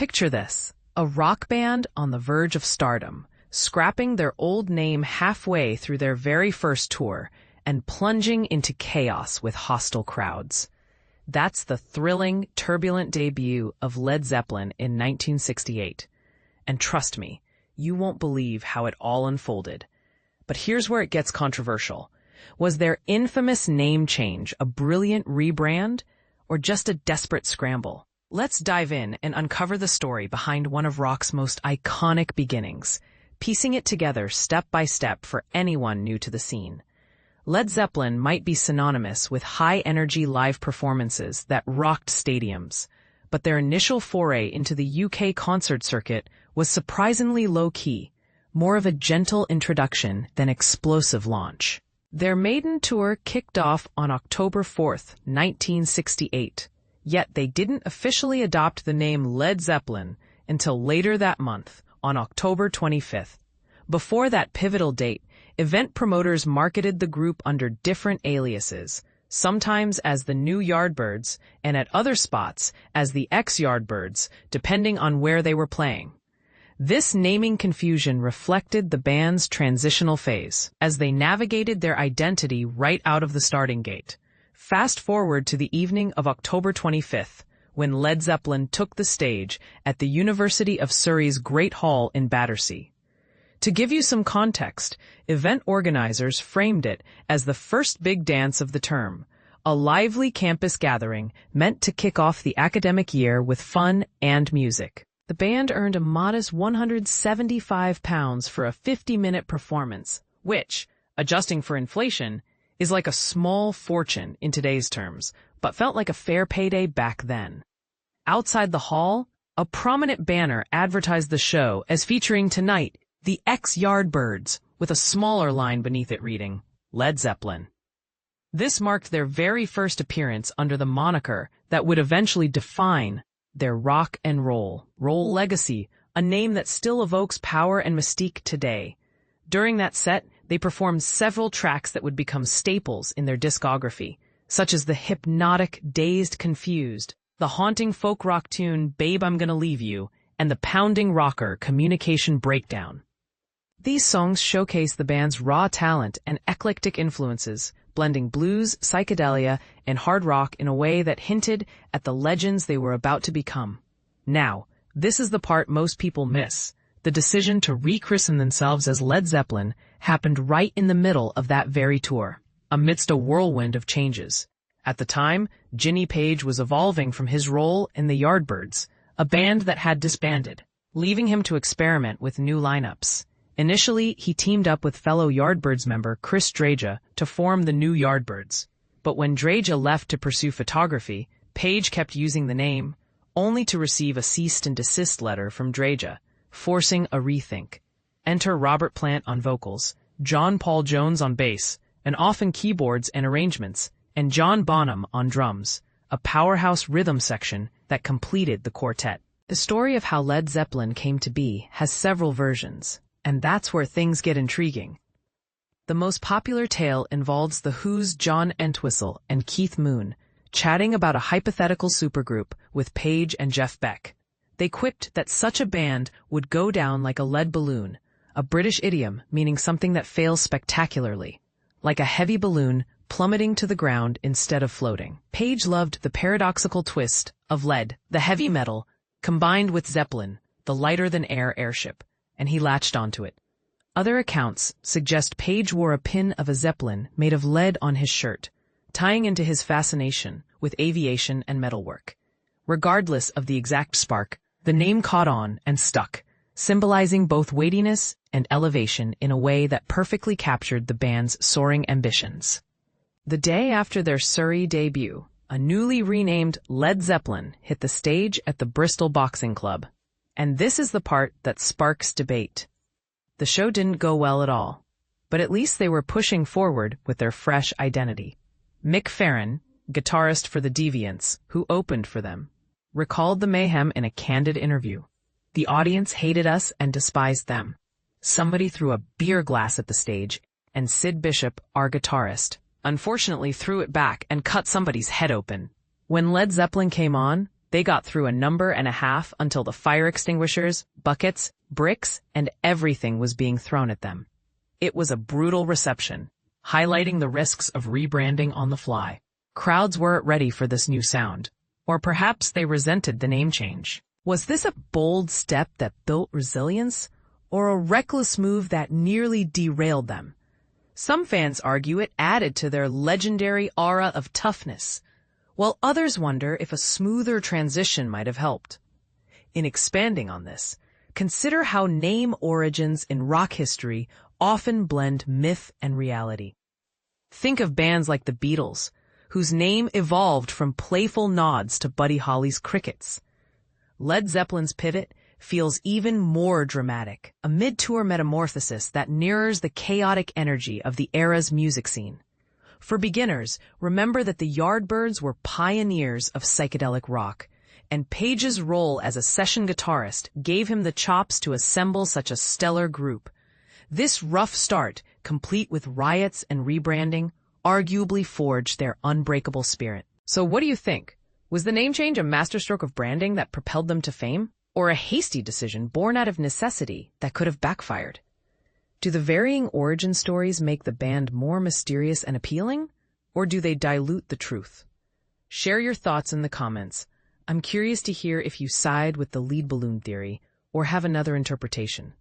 Picture this, a rock band on the verge of stardom, scrapping their old name halfway through their very first tour and plunging into chaos with hostile crowds. That's the thrilling, turbulent debut of Led Zeppelin in 1968. And trust me, you won't believe how it all unfolded. But here's where it gets controversial. Was their infamous name change a brilliant rebrand or just a desperate scramble? Let's dive in and uncover the story behind one of rock's most iconic beginnings, piecing it together step by step for anyone new to the scene. Led Zeppelin might be synonymous with high-energy live performances that rocked stadiums, but their initial foray into the UK concert circuit was surprisingly low-key, more of a gentle introduction than explosive launch. Their maiden tour kicked off on October 4th, 1968, yet they didn't officially adopt the name Led Zeppelin until later that month, on October 25th. Before that pivotal date, event promoters marketed the group under different aliases, sometimes as the New Yardbirds and at other spots as the ex-Yardbirds, depending on where they were playing. This naming confusion reflected the band's transitional phase, as they navigated their identity right out of the starting gate. Fast forward to the evening of October 25th, when Led Zeppelin took the stage at the University of Surrey's Great Hall in Battersea. To give you some context, event organizers framed it as the first big dance of the term, a lively campus gathering meant to kick off the academic year with fun and music. The band earned a modest £175 for a 50-minute performance, which, adjusting for inflation, is like a small fortune in today's terms, but felt like a fair payday back then. Outside the hall, a prominent banner advertised the show as featuring tonight the ex-Yardbirds, with a smaller line beneath it reading, Led Zeppelin. This marked their very first appearance under the moniker that would eventually define their rock and roll legacy, a name that still evokes power and mystique today. During that set, they performed several tracks that would become staples in their discography, such as the hypnotic Dazed Confused, the haunting folk rock tune Babe I'm Gonna Leave You, and the pounding rocker Communication Breakdown. These songs showcase the band's raw talent and eclectic influences, blending blues, psychedelia, and hard rock in a way that hinted at the legends they were about to become. Now, this is the part most people miss. The decision to rechristen themselves as Led Zeppelin happened right in the middle of that very tour, amidst a whirlwind of changes. At the time, Jimmy Page was evolving from his role in the Yardbirds, a band that had disbanded, leaving him to experiment with new lineups. Initially, he teamed up with fellow Yardbirds member Chris Dreja to form the New Yardbirds. But when Dreja left to pursue photography, Page kept using the name, only to receive a cease and desist letter from Dreja, forcing a rethink. Enter Robert Plant on vocals, John Paul Jones on bass, and often keyboards and arrangements, and John Bonham on drums, a powerhouse rhythm section that completed the quartet. The story of how Led Zeppelin came to be has several versions, and that's where things get intriguing. The most popular tale involves The Who's John Entwistle and Keith Moon chatting about a hypothetical supergroup with Page and Jeff Beck. They quipped that such a band would go down like a lead balloon, a British idiom meaning something that fails spectacularly, like a heavy balloon plummeting to the ground instead of floating. Page loved the paradoxical twist of lead, the heavy metal, combined with Zeppelin, the lighter-than-air airship, and he latched onto it. Other accounts suggest Page wore a pin of a Zeppelin made of lead on his shirt, tying into his fascination with aviation and metalwork. Regardless of the exact spark, the name caught on and stuck, symbolizing both weightiness and elevation in a way that perfectly captured the band's soaring ambitions. The day after their Surrey debut, a newly renamed Led Zeppelin hit the stage at the Bristol Boxing Club. And this is the part that sparks debate. The show didn't go well at all, but at least they were pushing forward with their fresh identity. Mick Farren, guitarist for the Deviants, who opened for them, recalled the mayhem in a candid interview. The audience hated us and despised them. Somebody threw a beer glass at the stage, and Sid Bishop, our guitarist, unfortunately threw it back and cut somebody's head open. When Led Zeppelin came on, They got through a number and a half until the fire extinguishers, buckets, bricks, and everything was being thrown at them. It was a brutal reception, highlighting the risks of rebranding on the fly. Crowds weren't ready for this new sound, or perhaps they resented the name change. Was this a bold step that built resilience, or a reckless move that nearly derailed them? Some fans argue it added to their legendary aura of toughness, while others wonder if a smoother transition might have helped. In expanding on this, consider how name origins in rock history often blend myth and reality. Think of bands like the Beatles, whose name evolved from playful nods to Buddy Holly's Crickets. Led Zeppelin's pivot feels even more dramatic, a mid-tour metamorphosis that mirrors the chaotic energy of the era's music scene. For beginners, remember that the Yardbirds were pioneers of psychedelic rock, and Page's role as a session guitarist gave him the chops to assemble such a stellar group. This rough start, complete with riots and rebranding, arguably forged their unbreakable spirit. So what do you think? Was the name change a masterstroke of branding that propelled them to fame, or a hasty decision born out of necessity that could have backfired? Do the varying origin stories make the band more mysterious and appealing, or do they dilute the truth? Share your thoughts in the comments. I'm curious to hear if you side with the lead balloon theory or have another interpretation.